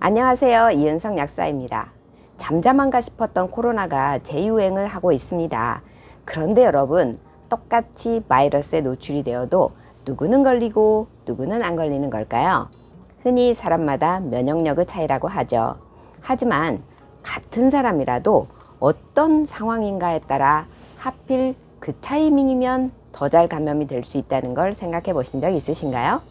안녕하세요. 이은성 약사입니다. 잠잠한가 싶었던 코로나가 재유행을 하고 있습니다. 그런데 여러분, 똑같이 바이러스에 노출이 되어도 누구는 걸리고 누구는 안 걸리는 걸까요? 흔히 사람마다 면역력의 차이라고 하죠. 하지만 같은 사람이라도 어떤 상황인가에 따라 하필 그 타이밍이면 더 잘 감염이 될 수 있다는 걸 생각해 보신 적 있으신가요?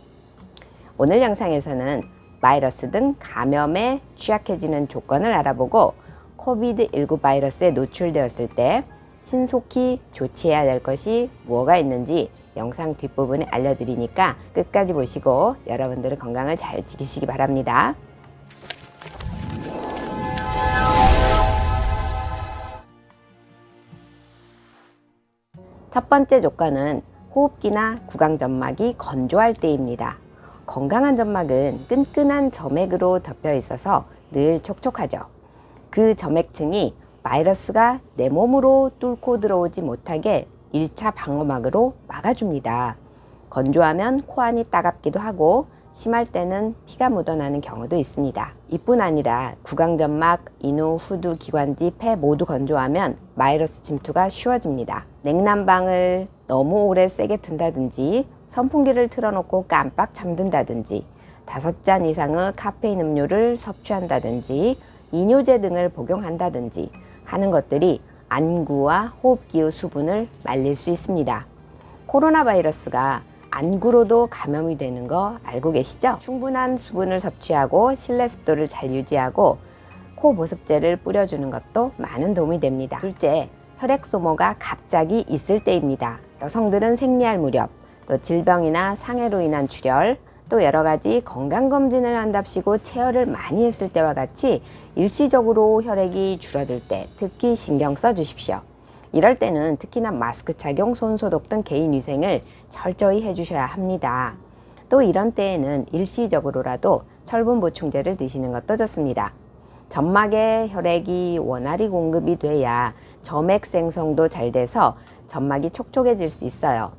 오늘 영상에서는 바이러스 등 감염에 취약해지는 조건을 알아보고 코비드19 바이러스에 노출되었을 때 신속히 조치해야 될 것이 뭐가 있는지 영상 뒷부분에 알려드리니까 끝까지 보시고 여러분들의 건강을 잘 지키시기 바랍니다. 첫 번째 조건은 호흡기나 구강점막이 건조할 때입니다. 건강한 점막은 끈끈한 점액으로 덮여 있어서 늘 촉촉하죠. 그 점액층이 바이러스가 내 몸으로 뚫고 들어오지 못하게 1차 방어막으로 막아줍니다. 건조하면 코안이 따갑기도 하고 심할 때는 피가 묻어나는 경우도 있습니다. 이뿐 아니라 구강점막, 인후, 후두, 기관지, 폐 모두 건조하면 바이러스 침투가 쉬워집니다. 냉난방을 너무 오래 세게 튼다든지 선풍기를 틀어놓고 깜빡 잠든다든지 5잔 이상의 카페인 음료를 섭취한다든지 이뇨제 등을 복용한다든지 하는 것들이 안구와 호흡기의 수분을 말릴 수 있습니다. 코로나 바이러스가 안구로도 감염이 되는 거 알고 계시죠? 충분한 수분을 섭취하고 실내 습도를 잘 유지하고 코 보습제를 뿌려주는 것도 많은 도움이 됩니다. 둘째, 혈액 소모가 갑자기 있을 때입니다. 여성들은 생리할 무렵, 또 질병이나 상해로 인한 출혈, 또 여러 가지 건강검진을 한답시고 체열을 많이 했을 때와 같이 일시적으로 혈액이 줄어들 때 특히 신경 써 주십시오. 이럴 때는 특히나 마스크 착용, 손 소독 등 개인 위생을 철저히 해주셔야 합니다. 또 이런 때에는 일시적으로라도 철분 보충제를 드시는 것도 좋습니다. 점막에 혈액이 원활히 공급이 돼야 점액 생성도 잘 돼서 점막이 촉촉해질 수 있어요.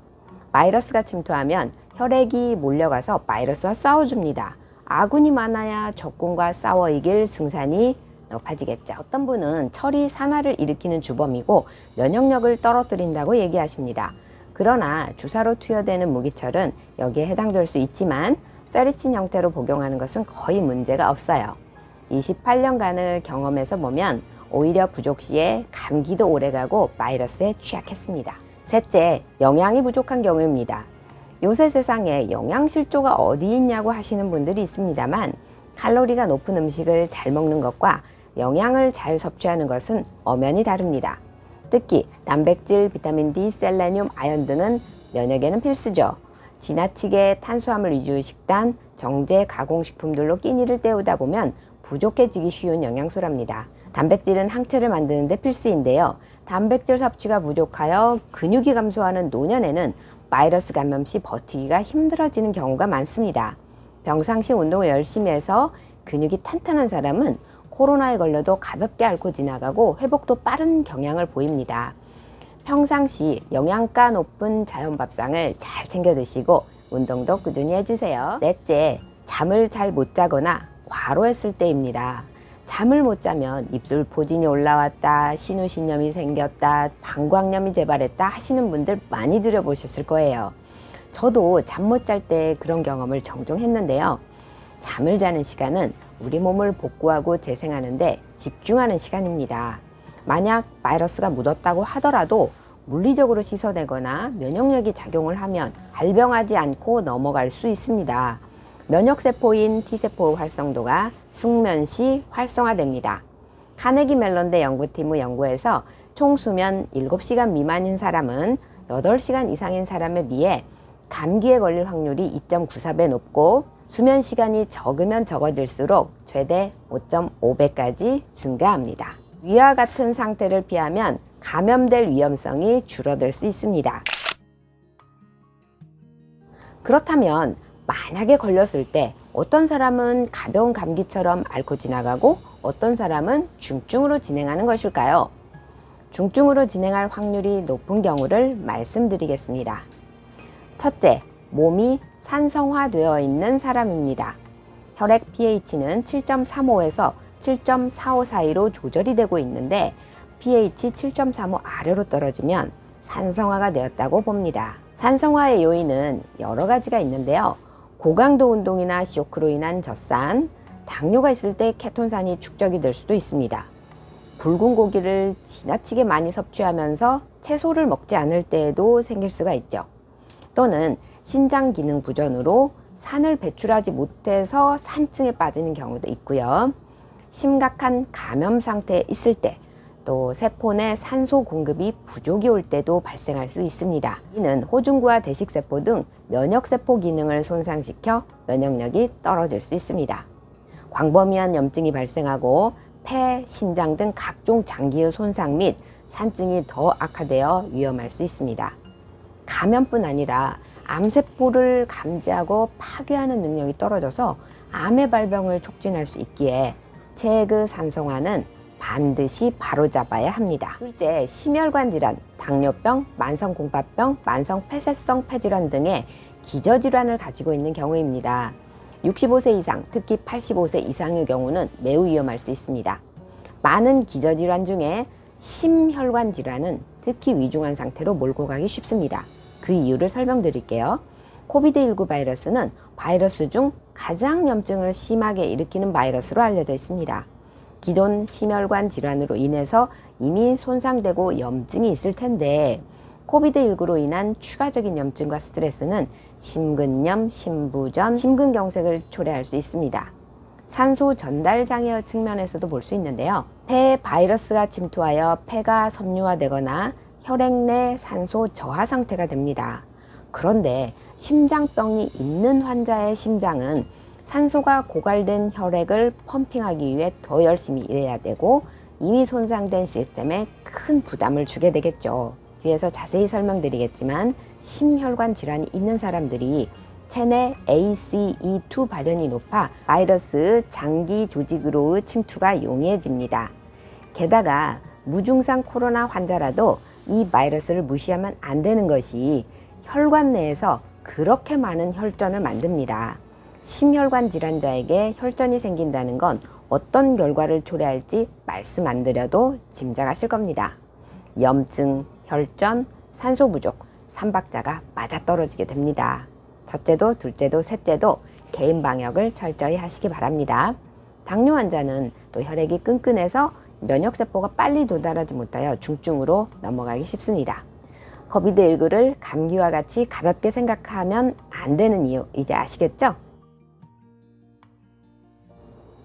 바이러스가 침투하면 혈액이 몰려가서 바이러스와 싸워줍니다. 아군이 많아야 적군과 싸워 이길 승산이 높아지겠죠. 어떤 분은 철이 산화를 일으키는 주범이고 면역력을 떨어뜨린다고 얘기하십니다. 그러나 주사로 투여되는 무기철은 여기에 해당될 수 있지만 페리친 형태로 복용하는 것은 거의 문제가 없어요. 28년간의 경험에서 보면 오히려 부족 시에 감기도 오래가고 바이러스에 취약했습니다. 셋째, 영양이 부족한 경우입니다. 요새 세상에 영양실조가 어디 있냐고 하시는 분들이 있습니다만 칼로리가 높은 음식을 잘 먹는 것과 영양을 잘 섭취하는 것은 엄연히 다릅니다. 특히 단백질, 비타민 D, 셀레늄, 아연 등은 면역에는 필수죠. 지나치게 탄수화물 위주의 식단, 정제, 가공식품들로 끼니를 때우다 보면 부족해지기 쉬운 영양소랍니다. 단백질은 항체를 만드는 데 필수인데요. 단백질 섭취가 부족하여 근육이 감소하는 노년에는 바이러스 감염 시 버티기가 힘들어지는 경우가 많습니다. 평상시 운동을 열심히 해서 근육이 탄탄한 사람은 코로나에 걸려도 가볍게 앓고 지나가고 회복도 빠른 경향을 보입니다. 평상시 영양가 높은 자연밥상을 잘 챙겨 드시고 운동도 꾸준히 해주세요. 넷째, 잠을 잘 못 자거나 과로했을 때입니다. 잠을 못 자면 입술 포진이 올라왔다, 신우신염이 생겼다, 방광염이 재발했다 하시는 분들 많이 들어보셨을 거예요. 저도 잠 못 잘 때 그런 경험을 종종 했는데요. 잠을 자는 시간은 우리 몸을 복구하고 재생하는데 집중하는 시간입니다. 만약 바이러스가 묻었다고 하더라도 물리적으로 씻어내거나 면역력이 작용을 하면 발병하지 않고 넘어갈 수 있습니다. 면역세포인 T세포의 활성도가 숙면 시 활성화됩니다. 카네기 멜론대 연구팀의 연구에서 총 수면 7시간 미만인 사람은 8시간 이상인 사람에 비해 감기에 걸릴 확률이 2.94배 높고 수면 시간이 적으면 적어질수록 최대 5.5배까지 증가합니다. 위와 같은 상태를 피하면 감염될 위험성이 줄어들 수 있습니다. 그렇다면 만약에 걸렸을 때 어떤 사람은 가벼운 감기처럼 앓고 지나가고 어떤 사람은 중증으로 진행하는 것일까요? 중증으로 진행할 확률이 높은 경우를 말씀드리겠습니다. 첫째, 몸이 산성화되어 있는 사람입니다. 혈액 pH는 7.35에서 7.45 사이로 조절이 되고 있는데 pH 7.35 아래로 떨어지면 산성화가 되었다고 봅니다. 산성화의 요인은 여러 가지가 있는데요. 고강도 운동이나 쇼크로 인한 젖산, 당뇨가 있을 때 케톤산이 축적이 될 수도 있습니다. 붉은 고기를 지나치게 많이 섭취하면서 채소를 먹지 않을 때에도 생길 수가 있죠. 또는 신장 기능 부전으로 산을 배출하지 못해서 산증에 빠지는 경우도 있고요. 심각한 감염 상태에 있을 때, 또 세포 내 산소 공급이 부족이 올 때도 발생할 수 있습니다. 이는 호중구와 대식세포 등 면역세포 기능을 손상시켜 면역력이 떨어질 수 있습니다. 광범위한 염증이 발생하고 폐, 신장 등 각종 장기의 손상 및 산증이 더 악화되어 위험할 수 있습니다. 감염뿐 아니라 암세포를 감지하고 파괴하는 능력이 떨어져서 암의 발병을 촉진할 수 있기에 체액의 산성화는 반드시 바로잡아야 합니다. 둘째, 심혈관 질환, 당뇨병, 만성공파병, 만성폐쇄성 폐질환 등의 기저질환을 가지고 있는 경우입니다. 65세 이상, 특히 85세 이상의 경우는 매우 위험할 수 있습니다. 많은 기저질환 중에 심혈관 질환은 특히 위중한 상태로 몰고 가기 쉽습니다. 그 이유를 설명드릴게요. 코비드19 바이러스는 바이러스 중 가장 염증을 심하게 일으키는 바이러스로 알려져 있습니다. 기존 심혈관 질환으로 인해서 이미 손상되고 염증이 있을 텐데 코비드19로 인한 추가적인 염증과 스트레스는 심근염, 심부전, 심근경색을 초래할 수 있습니다. 산소 전달 장애의 측면에서도 볼 수 있는데요. 폐에 바이러스가 침투하여 폐가 섬유화되거나 혈액 내 산소 저하 상태가 됩니다. 그런데 심장병이 있는 환자의 심장은 산소가 고갈된 혈액을 펌핑하기 위해 더 열심히 일해야 되고 이미 손상된 시스템에 큰 부담을 주게 되겠죠. 뒤에서 자세히 설명드리겠지만 심혈관 질환이 있는 사람들이 체내 ACE2 발현이 높아 바이러스 장기 조직으로의 침투가 용이해집니다. 게다가 무증상 코로나 환자라도 이 바이러스를 무시하면 안 되는 것이 혈관 내에서 그렇게 많은 혈전을 만듭니다. 심혈관 질환자에게 혈전이 생긴다는 건 어떤 결과를 초래할지 말씀 안 드려도 짐작하실 겁니다. 염증, 혈전, 산소 부족, 삼박자가 맞아떨어지게 됩니다. 첫째도, 둘째도, 셋째도 개인 방역을 철저히 하시기 바랍니다. 당뇨 환자는 또 혈액이 끈끈해서 면역세포가 빨리 도달하지 못하여 중증으로 넘어가기 쉽습니다. 코비드19를 감기와 같이 가볍게 생각하면 안 되는 이유 이제 아시겠죠?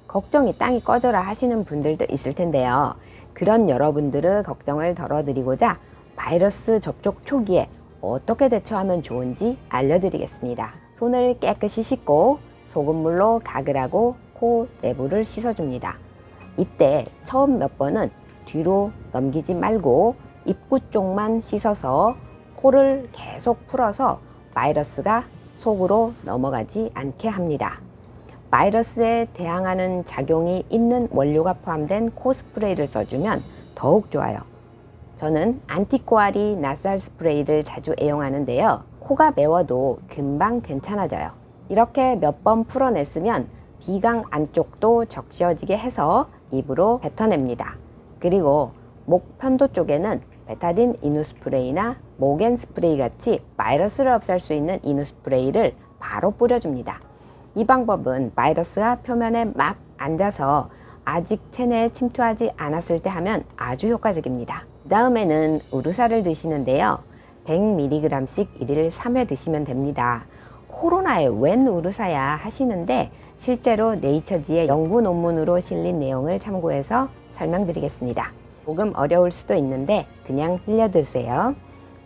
걱정이 땅이 꺼져라 하시는 분들도 있을 텐데요. 그런 여러분들의 걱정을 덜어드리고자 바이러스 접촉 초기에 어떻게 대처하면 좋은지 알려드리겠습니다. 손을 깨끗이 씻고 소금물로 가글하고 코 내부를 씻어줍니다. 이때 처음 몇 번은 뒤로 넘기지 말고 입구 쪽만 씻어서 코를 계속 풀어서 바이러스가 속으로 넘어가지 않게 합니다. 바이러스에 대항하는 작용이 있는 원료가 포함된 코 스프레이를 써주면 더욱 좋아요. 저는 안티코아리 나살 스프레이를 자주 애용하는데요. 코가 매워도 금방 괜찮아져요. 이렇게 몇 번 풀어냈으면 비강 안쪽도 적셔지게 해서 입으로 뱉어냅니다. 그리고 목 편도 쪽에는 베타딘 이누 스프레이나 모겐 스프레이 같이 바이러스를 없앨 수 있는 이누 스프레이를 바로 뿌려줍니다. 이 방법은 바이러스가 표면에 막 앉아서 아직 체내에 침투하지 않았을 때 하면 아주 효과적입니다. 그 다음에는 우르사를 드시는데요. 100mg씩 1일 3회 드시면 됩니다. 코로나에 웬 우르사야 하시는데 실제로 네이처지의 연구 논문으로 실린 내용을 참고해서 설명드리겠습니다. 조금 어려울 수도 있는데 그냥 흘려드세요.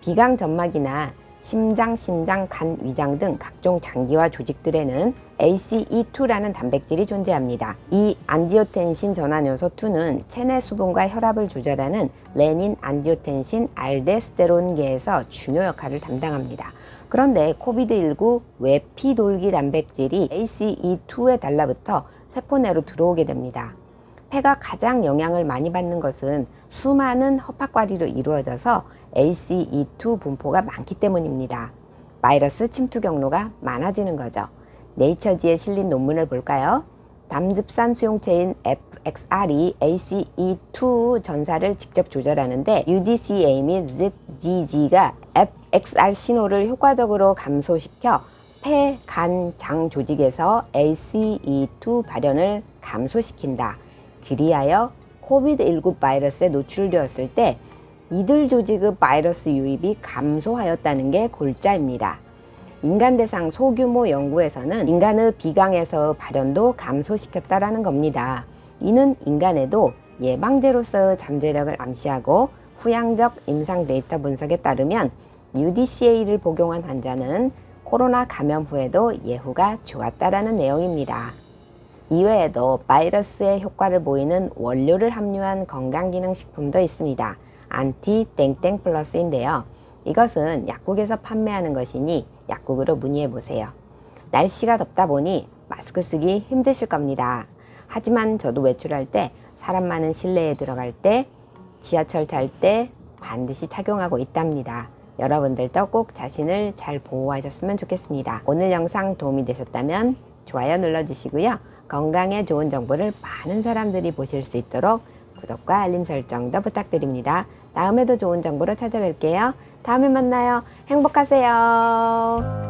비강 점막이나 심장, 신장, 간, 위장 등 각종 장기와 조직들에는 ACE2라는 단백질이 존재합니다. 이 안지오텐신 전환요소 2는 체내 수분과 혈압을 조절하는 레닌, 안지오텐신, 알데스테론계에서 중요 역할을 담당합니다. 그런데 코비드19 외피돌기 단백질이 ACE2에 달라붙어 세포 내로 들어오게 됩니다. 폐가 가장 영향을 많이 받는 것은 수많은 허파과리로 이루어져서 ACE2 분포가 많기 때문입니다. 바이러스 침투 경로가 많아지는 거죠. 네이처지에 실린 논문을 볼까요? 담즙산 수용체인 FXR이 ACE2 전사를 직접 조절하는데 UDCA 및 ZGG가 FXR 신호를 효과적으로 감소시켜 폐, 간, 장 조직에서 ACE2 발현을 감소시킨다. 그리하여 코비드19 바이러스에 노출되었을 때 이들 조직의 바이러스 유입이 감소하였다는 게 골자입니다. 인간 대상 소규모 연구에서는 인간의 비강에서 발현도 감소시켰다라는 겁니다. 이는 인간에도 예방제로서의 잠재력을 암시하고 후양적 임상 데이터 분석에 따르면 UDCA를 복용한 환자는 코로나 감염 후에도 예후가 좋았다라는 내용입니다. 이외에도 바이러스의 효과를 보이는 원료를 함유한 건강기능식품도 있습니다. 안티 땡땡 플러스인데요. 이것은 약국에서 판매하는 것이니 약국으로 문의해 보세요. 날씨가 덥다 보니 마스크 쓰기 힘드실 겁니다. 하지만 저도 외출할 때, 사람 많은 실내에 들어갈 때, 지하철 탈 때 반드시 착용하고 있답니다. 여러분들도 꼭 자신을 잘 보호하셨으면 좋겠습니다. 오늘 영상 도움이 되셨다면 좋아요 눌러주시고요. 건강에 좋은 정보를 많은 사람들이 보실 수 있도록 구독과 알림 설정도 부탁드립니다. 다음에도 좋은 정보로 찾아뵐게요. 다음에 만나요. 행복하세요.